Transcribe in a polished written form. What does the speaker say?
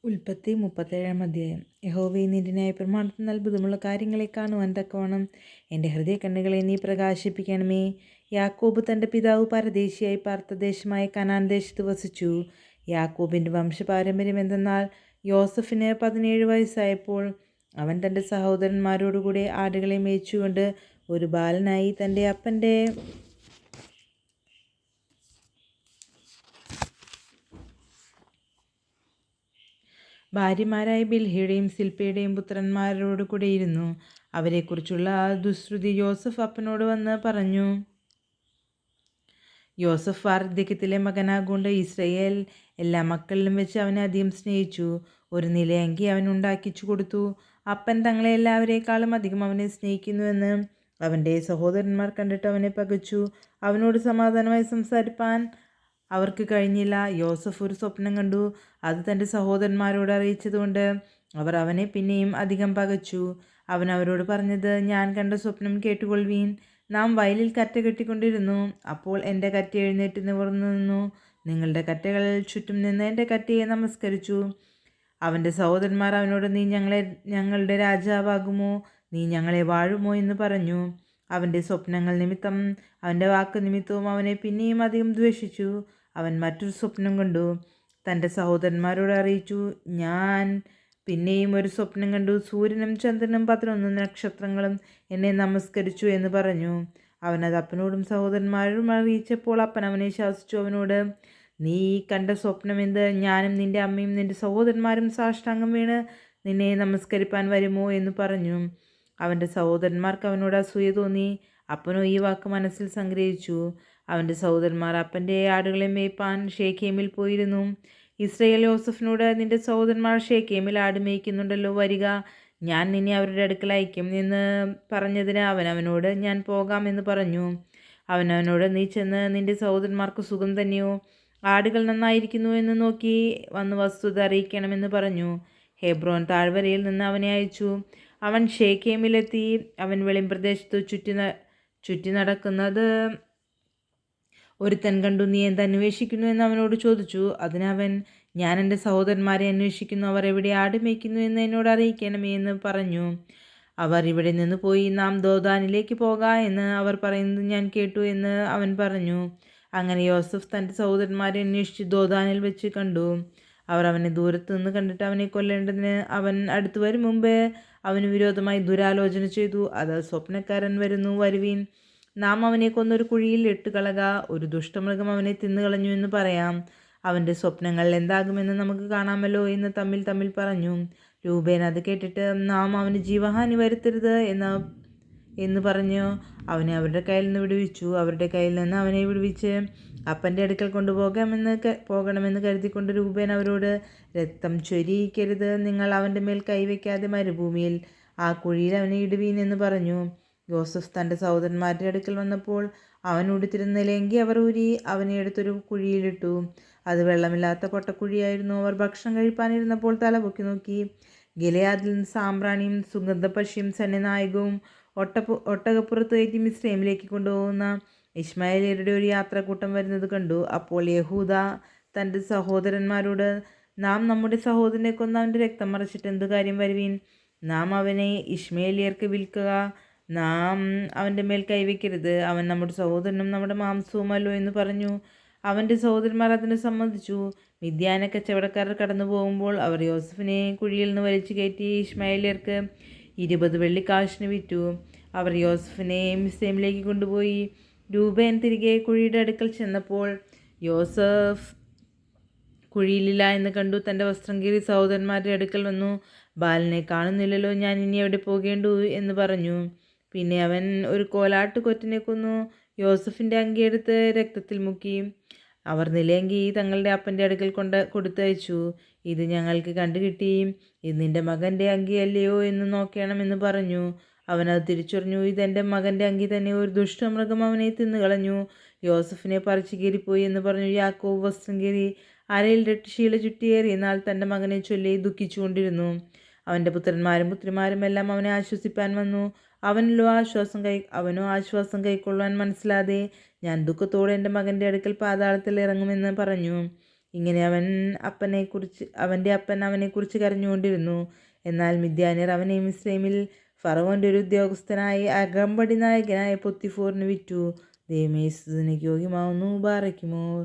ഉൽപ്പത്തി 37-ാം അധ്യായം. യഹോവേ, നിന്റെ ന്യായപ്രമാണത്തിൽ അത്ഭുതമുള്ള കാര്യങ്ങളെ കാണുവാൻ തക്കവണ്ണം എൻ്റെ ഹൃദയകണ്ണുകളെ നീ പ്രകാശിപ്പിക്കണമേ. യാക്കോബ് തൻ്റെ പിതാവ് പരദേശിയായി പാർത്ത ദേശമായ കനാൻ ദേശത്ത് വസിച്ചു. യാക്കോബിൻ്റെ വംശപാരമ്പര്യം എന്തെന്നാൽ, യോസഫിന് 17 വയസ്സായപ്പോൾ അവൻ തൻ്റെ സഹോദരന്മാരോടുകൂടെ ആടുകളെ മേയിച്ചുകൊണ്ട് ഒരു ബാലനായി തൻ്റെ അപ്പൻ്റെ ഭാര്യമാരായ ബിൽഹയുടെയും സിൽപ്പയുടെയും പുത്രന്മാരോട് കൂടെ ഇരുന്നു. അവരെക്കുറിച്ചുള്ള ദുശ്രുതി യോസഫ് അപ്പനോട് വന്ന് പറഞ്ഞു. യോസഫ് വാർദ്ധക്യത്തിലെ മകനാകൊണ്ട് ഇസ്രയേൽ എല്ലാ മക്കളിലും വെച്ച് അവനെ അധികം സ്നേഹിച്ചു. ഒരു നിലയങ്കി അവൻ ഉണ്ടാക്കിച്ചു കൊടുത്തു. അപ്പൻ തങ്ങളെ എല്ലാവരേക്കാളും അധികം അവനെ സ്നേഹിക്കുന്നുവെന്ന് അവൻ്റെ സഹോദരന്മാർ കണ്ടിട്ട് അവനെ പകച്ചു. അവനോട് സമാധാനമായി സംസാരിപ്പാൻ അവർക്ക് കഴിഞ്ഞില്ല. യോസഫ് ഒരു സ്വപ്നം കണ്ടു. അത് തൻ്റെ സഹോദരന്മാരോട് അറിയിച്ചതുകൊണ്ട് അവർ അവനെ പിന്നെയും അധികം പകച്ചു. അവൻ അവരോട് പറഞ്ഞത്, ഞാൻ കണ്ട സ്വപ്നം കേട്ടുകൊള്ളുവീൻ. നാം വയലിൽ കറ്റ കെട്ടിക്കൊണ്ടിരുന്നു. അപ്പോൾ എൻ്റെ കറ്റ എഴുന്നേറ്റ് നിവർന്നു നിന്നു. നിങ്ങളുടെ കറ്റകൾ ചുറ്റും നിന്ന് എൻ്റെ കറ്റയെ നമസ്കരിച്ചു. അവൻ്റെ സഹോദരന്മാർ അവനോട്, നീ ഞങ്ങളുടെ രാജാവാകുമോ? നീ ഞങ്ങളെ വാഴുമോ എന്ന് പറഞ്ഞു. അവൻ്റെ സ്വപ്നങ്ങൾ നിമിത്തം അവൻ്റെ വാക്ക് നിമിത്തവും അവനെ പിന്നെയും അധികം ദ്വേഷിച്ചു. അവൻ മറ്റൊരു സ്വപ്നം കണ്ടു. തൻ്റെ സഹോദരന്മാരോട് അറിയിച്ചു, ഞാൻ പിന്നെയും ഒരു സ്വപ്നം കണ്ടു. സൂര്യനും ചന്ദ്രനും 11 നക്ഷത്രങ്ങളും എന്നെ നമസ്കരിച്ചു എന്ന് പറഞ്ഞു. അവനത് അപ്പനോടും സഹോദരന്മാരോടും അറിയിച്ചപ്പോൾ അപ്പൻ അവനെ ശാസിച്ചു. അവനോട്, നീ കണ്ട സ്വപ്നം എന്ത്? ഞാനും നിൻ്റെ അമ്മയും നിൻ്റെ സഹോദരന്മാരും സാഷ്ടാംഗം വീണ് നിന്നെ നമസ്കരിപ്പാൻ വരുമോ എന്ന് പറഞ്ഞു. അവൻ്റെ സഹോദരന്മാർക്ക് അവനോട് അസൂയ തോന്നി. അപ്പനോ ഈ വാക്ക് മനസ്സിൽ സംഗ്രഹിച്ചു. അവൻ്റെ സഹോദരന്മാർ അപ്പൻ്റെ ആടുകളെ മേയ്പ്പാൻ ഷേഖേമിൽ പോയിരുന്നു. ഇസ്രയേൽ യോസഫിനോട്, നിൻ്റെ സഹോദരന്മാർ ഷേഖേമിൽ ആട് മേയ്ക്കുന്നുണ്ടല്ലോ, വരിക, ഞാൻ നിന്നെ അവരുടെ അടുക്കൽ അയക്കും എന്ന് പറഞ്ഞതിന് അവൻ അവനോട്, ഞാൻ പോകാം എന്ന് പറഞ്ഞു. അവനവനോട്, നീ ചെന്ന് നിൻ്റെ സഹോദരന്മാർക്ക് സുഖം തന്നെയോ? ആടുകൾ നന്നായിരിക്കുന്നു എന്ന് നോക്കി വന്ന് വസ്തുത അറിയിക്കണമെന്ന് പറഞ്ഞു. ഹെബ്രോൻ താഴ്വരയിൽ നിന്ന് അവനെ അയച്ചു. അവൻ ഷേഖേമിലെത്തി. അവൻ വെളിമ്പ്രദേശത്ത് ചുറ്റി നടക്കുന്നത് ഒരുത്തൻ കണ്ടു. നീ എന്തന്വേഷിക്കുന്നു എന്ന് അവനോട് ചോദിച്ചു. അതിനവൻ, ഞാൻ എൻ്റെ സഹോദരന്മാരെ അന്വേഷിക്കുന്നു. അവർ എവിടെ ആട് മേയ്ക്കുന്നു എന്ന് എന്നോട് അറിയിക്കണമേ എന്ന് പറഞ്ഞു. അവർ ഇവിടെ നിന്ന് പോയി നാം ദോദാനിലേക്ക് പോകാം എന്ന് അവർ പറയുന്നത് ഞാൻ കേട്ടു എന്ന് അവൻ പറഞ്ഞു. അങ്ങനെ യോസഫ് തൻ്റെ സഹോദരന്മാരെ അന്വേഷിച്ച് ദോദാനിൽ വെച്ച് കണ്ടു. അവർ അവനെ ദൂരത്ത് നിന്ന് കണ്ടിട്ട് അവനെ കൊല്ലേണ്ടതിന് അവൻ അടുത്തു വരും മുമ്പ് അവന് വിരോധമായി ദുരാലോചന ചെയ്തു. അത് സ്വപ്നക്കാരൻ വരുന്നു, വരുവീൻ, നാം അവനെ കൊന്നൊരു കുഴിയിൽ ഇട്ടുകളക. ഒരു ദുഷ്ടമൃഗം അവനെ തിന്നുകളഞ്ഞു എന്ന് പറയാം. അവൻ്റെ സ്വപ്നങ്ങൾ എന്താകുമെന്ന് നമുക്ക് കാണാമല്ലോ എന്ന് തമ്മിൽ പറഞ്ഞു. രൂബേൻ അത് കേട്ടിട്ട്, നാം അവന് ജീവഹാനി വരുത്തരുത് എന്ന് പറഞ്ഞു അവനെ അവരുടെ കയ്യിൽ നിന്ന് വിടുവിച്ചു. അവരുടെ കയ്യിൽ നിന്ന് അവനെ വിടുവിച്ച് അപ്പൻ്റെ അടുക്കൽ പോകണമെന്ന് കരുതിക്കൊണ്ട് രൂബേൻ അവരോട്, രക്തം ചൊരിയിക്കരുത്. നിങ്ങൾ അവൻ്റെ മേൽ കൈവയ്ക്കാതെ മരുഭൂമിയിൽ ആ കുഴിയിൽ അവനെ ഇടുവീൻ എന്ന് പറഞ്ഞു. യോസഫ് തൻ്റെ സഹോദരന്മാരുടെ അടുക്കൽ വന്നപ്പോൾ അവൻ ഉടുത്തിരുന്ന നിലയെങ്കി അവർ ഊരി അവനെ എടുത്തൊരു കുഴിയിലിട്ടു. അത് വെള്ളമില്ലാത്ത പൊട്ടക്കുഴിയായിരുന്നു. അവർ ഭക്ഷണം കഴിപ്പാനിരുന്നപ്പോൾ തലപൊക്കി നോക്കി. ഗിലെയാദിൽ നിന്ന് സാമ്പ്രാണിയും സുഗന്ധപക്ഷിയും സൈന്യനായകവും ഒട്ടകപ്പുറത്ത് കയറ്റി മിസ്രൈമിലേക്ക് കൊണ്ടുപോകുന്ന ഇശ്മായേല്യരുടെ ഒരു യാത്രാക്കൂട്ടം വരുന്നത് കണ്ടു. അപ്പോൾ യഹൂദ തൻ്റെ സഹോദരന്മാരോട്, നാം നമ്മുടെ സഹോദരനെ കൊന്ന് അവൻ്റെ രക്തം മറച്ചിട്ട് എന്ത് കാര്യം വരുവീൻ? നാം അവനെ ഇശ്മായേല്യർക്ക് വിൽക്കുക. നാം അവൻ്റെ മേൽ കൈവയ്ക്കരുത്. അവൻ നമ്മുടെ സഹോദരനും നമ്മുടെ മാംസവുമല്ലോ എന്ന് പറഞ്ഞു. അവൻ്റെ സഹോദരന്മാർ അതിന് സമ്മതിച്ചു. മിദ്യാന കച്ചവടക്കാരർ കടന്നു പോകുമ്പോൾ അവർ യോസഫിനെ കുഴിയിൽ നിന്ന് വലിച്ചു കയറ്റി ഇശ്മായേല്യർക്ക് 20 വെള്ളിക്കാശിന് വിറ്റു. അവർ യോസഫിനെ മിസ്രൈമിലേക്ക് കൊണ്ടുപോയി. രൂബേൻ തിരികെ കുഴിയുടെ അടുക്കൽ ചെന്നപ്പോൾ യോസഫ് കുഴിയിലില്ല എന്ന് കണ്ടു. തൻ്റെ വസ്ത്രം കീറി സഹോദരന്മാരുടെ അടുക്കൽ വന്നു. ബാലനെ കാണുന്നില്ലല്ലോ, ഞാൻ ഇനി എവിടെ പോകേണ്ടു എന്ന് പറഞ്ഞു. പിന്നെ അവൻ ഒരു കോലാട്ടുകൊറ്റനെ കൊന്നു. യോസഫിൻ്റെ അങ്കിയെടുത്ത് രക്തത്തിൽ മുക്കി. അവർ നിലയങ്കി തങ്ങളുടെ അപ്പൻ്റെ അടുക്കൽ കൊടുത്തയച്ചു. ഇത് ഞങ്ങൾക്ക് കണ്ടുകിട്ടി. ഇത് നിൻ്റെ മകൻ്റെ അങ്കിയല്ലയോ എന്ന് നോക്കണമെന്ന് പറഞ്ഞു. അവനത് തിരിച്ചറിഞ്ഞു. ഇതെൻ്റെ മകൻ്റെ അങ്കി തന്നെ. ഒരു ദുഷ്ടമൃഗം അവനെ തിന്നുകളഞ്ഞു. യോസഫിനെ പറിച്ചു കീറിപ്പോയി എന്ന് പറഞ്ഞു. യാക്കോബ് വസ്ത്രം കീറി അരയിൽ 2 ശീല ചുറ്റിയേറി എന്നാൽ തൻ്റെ മകനെ ചൊല്ലി ദുഃഖിച്ചുകൊണ്ടിരുന്നു. അവൻ്റെ പുത്രന്മാരും പുത്രിമാരും എല്ലാം അവനെ ആശ്വസിപ്പാൻ വന്നു. അവനോ ആശ്വാസം കൈക്കൊള്ളുവാൻ മനസ്സിലാതെ, ഞാൻ ദുഃഖത്തോടെ എൻ്റെ മകൻ്റെ അടുക്കൽ പാതാളത്തിൽ ഇറങ്ങുമെന്ന് പറഞ്ഞു. ഇങ്ങനെ അവൻ്റെ അപ്പൻ അവനെക്കുറിച്ച് കരഞ്ഞുകൊണ്ടിരുന്നു. എന്നാൽ മിദ്യാന്യർ അവനെ മിസ്രൈമിൽ ഫറവോൻ്റെ ഒരു ഉദ്യോഗസ്ഥനായി അകമ്പടി നായകനായ പൊത്തിഫോറിന് വിറ്റു. ദൈവമേ, സ്തുതിക്ക് യോഗ്യമാവുന്നു. ബാറയ്ക്കുമോർ.